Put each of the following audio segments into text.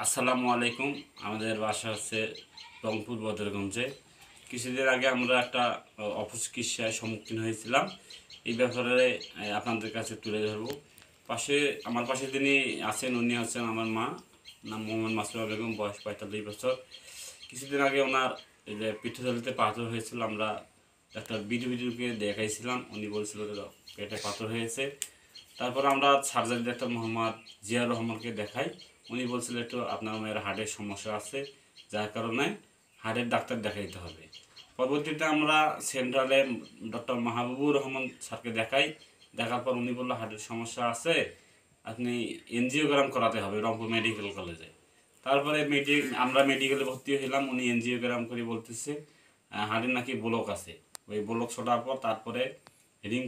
আসসালামু আলাইকুম। আমাদের বাসা হচ্ছে রংপুর বদরগঞ্জে। কিছুদিন আগে আমরা একটা অপচিকিৎসায় সম্মুখীন হয়েছিলাম। এই ব্যাপারে আপনাদের কাছে তুলে ধরব। আমার পাশে যিনি আছেন উনি হচ্ছেন আমার মা, নাম মোহাম্মদ মাসুমা বেগম, বয়স 45 বছর। কিছুদিন আগে ওনার এই যে পিঠেথলিতে পাথর হয়েছিল, আমরা ডাক্তার বিডিকে দেখাইছিলাম। উনি বলছিল যে পেটে পাথর হয়েছে। তারপর আমরা সার্জারি ডাক্তার মোহাম্মদ জিয়া রহমানকে দেখাই। উনি বলছিল একটু আপনার মেয়ের হার্টের সমস্যা আছে, যার কারণে হার্টের ডাক্তার দেখাইতে হবে। পরবর্তীতে আমরা সেন্ট্রালে ডক্টর মাহবুবুর রহমান স্যারকে দেখাই। দেখার পর উনি বললো হার্টের সমস্যা আছে, আপনি এনজিওগ্রাম করাতে হবে রংপুর মেডিকেল কলেজে। তারপরে আমরা মেডিকেলে ভর্তি হইলাম। উনি এনজিওগ্রাম করে বলতেছে হার্টের নাকি ব্লক আছে। ওই ব্লক ছোটার পর তারপরে রিং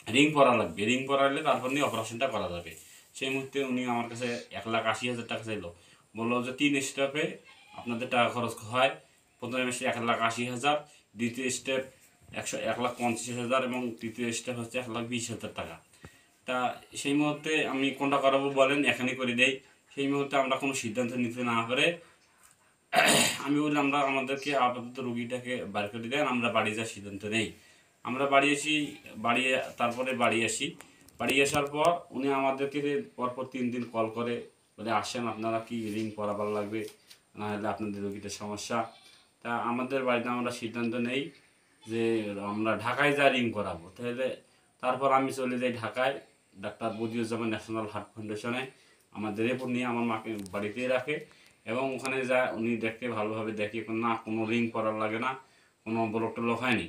রিং পরা লাগবে। রিং পরালে তারপর নিয়ে অপারেশনটা করা যাবে। সেই মুহূর্তে উনি আমার কাছে 1,80,000 টাকা চাইলো। বললো যে 3 স্টেপে আপনাদের টাকা খরচ হয়। প্রথমে মাসে 1,80,000, দ্বিতীয় স্টেপ 1,50,000 এবং তৃতীয় স্টেপ হচ্ছে 1,20,000 টাকা। তা সেই মুহূর্তে আমি কোনটা করাবো বলেন, এখানে করে দেই। সেই মুহূর্তে আমরা কোনো সিদ্ধান্ত নিতে না পারে আমি বললাম আমরা আমাদেরকে আপাতত রুগীটাকে বার করে দেন, আমরা বাড়ি যাওয়ার সিদ্ধান্ত নেই। আমরা তারপরে বাড়ি আসি। বাড়ি আসার পর উনি আমাদেরকে পরপর 3 দিন কল করে বলে আসেন, আপনারা কি রিং পরাবার লাগবে, না হলে আপনাদের রুগীদের সমস্যা। তা আমাদের বাড়িতে আমরা সিদ্ধান্ত নেই যে আমরা ঢাকায় যা রিং করাবো। তারপর আমি চলে যাই ঢাকায় ডাক্তার বদিউজ্জামান ন্যাশনাল হার্ট ফাউন্ডেশনে। আমাদের রিপোর্ট নিয়ে আমার মাকে বাড়িতেই রাখে এবং ওখানে যা উনি দেখে ভালোভাবে দেখে না কোনো রিং করার লাগে না, কোনো ব্লক টলক হয়নি।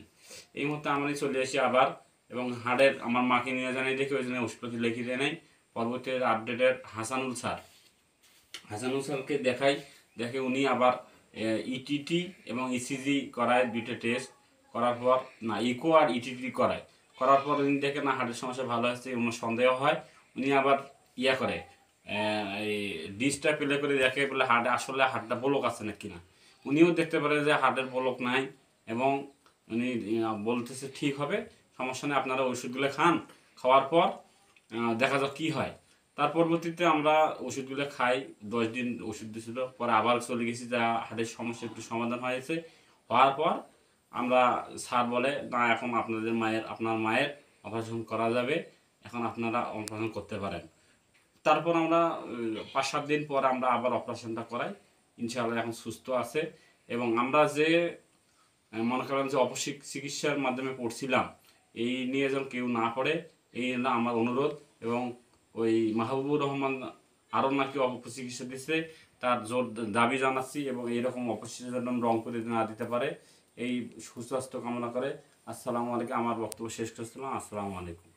এই মুহূর্তে আমি চলে আসি আবার এবং হার্টের আমার মাকে নিয়ে জানাই দেখি, ওই জন্য ওষুধপাতি লিখে দেয় নাই। পরবর্তী আপডেটের হাসানুল স্যারকে দেখাই। দেখে উনি আবার ইটিটি এবং ইসিজি করায়, দুইটা টেস্ট করার পর না ইকো আর ইটিটি করার পর উনি দেখে না হার্টের সমস্যা ভালো আসছে, কোনো সন্দেহ হয়। উনি আবার করে এই ডিসটা প্লে করে দেখে বলে আসলে হার্টটা ব্লক আছে না কিনা। উনিও দেখতে পারে যে হার্টের ব্লক নাই এবং উনি বলতেছে ঠিক হবে, সমস্যা নেই, আপনারা ওষুধগুলো খান। খাওয়ার পর দেখা যাক কী হয়। তার পরবর্তীতে আমরা ওষুধগুলো খাই। 10 দিন ওষুধ দিয়েছিল, পরে আবার চলে গেছি, যা হার্টের সমস্যা একটু সমাধান হয়েছে। হওয়ার পর আমরা স্যার বলে না এখন আপনার মায়ের অপারেশন করা যাবে, এখন আপনারা অপারেশন করতে পারেন। তারপর আমরা 5-7 দিন পর আমরা আবার অপারেশনটা করাই। ইনশাআল্লাহ এখন সুস্থ আছে। এবং আমরা যে মনে করেন যে চিকিৎসার মাধ্যমে পড়ছিলাম, এই নিয়ে যেন কেউ না পড়ে, এই না আমার অনুরোধ। এবং ওই মাহবুবুর রহমান আরও নাকি অপচিকিৎসা দিচ্ছে, তার জোর দাবি জানাচ্ছি এবং এইরকম অপচিকিৎসা যেন রংপুরে না দিতে পারে, এই সুস্বাস্থ্য কামনা করে আসসালামু আলাইকুম। আমার বক্তব্য শেষ করছিলাম। আসসালামু আলাইকুম।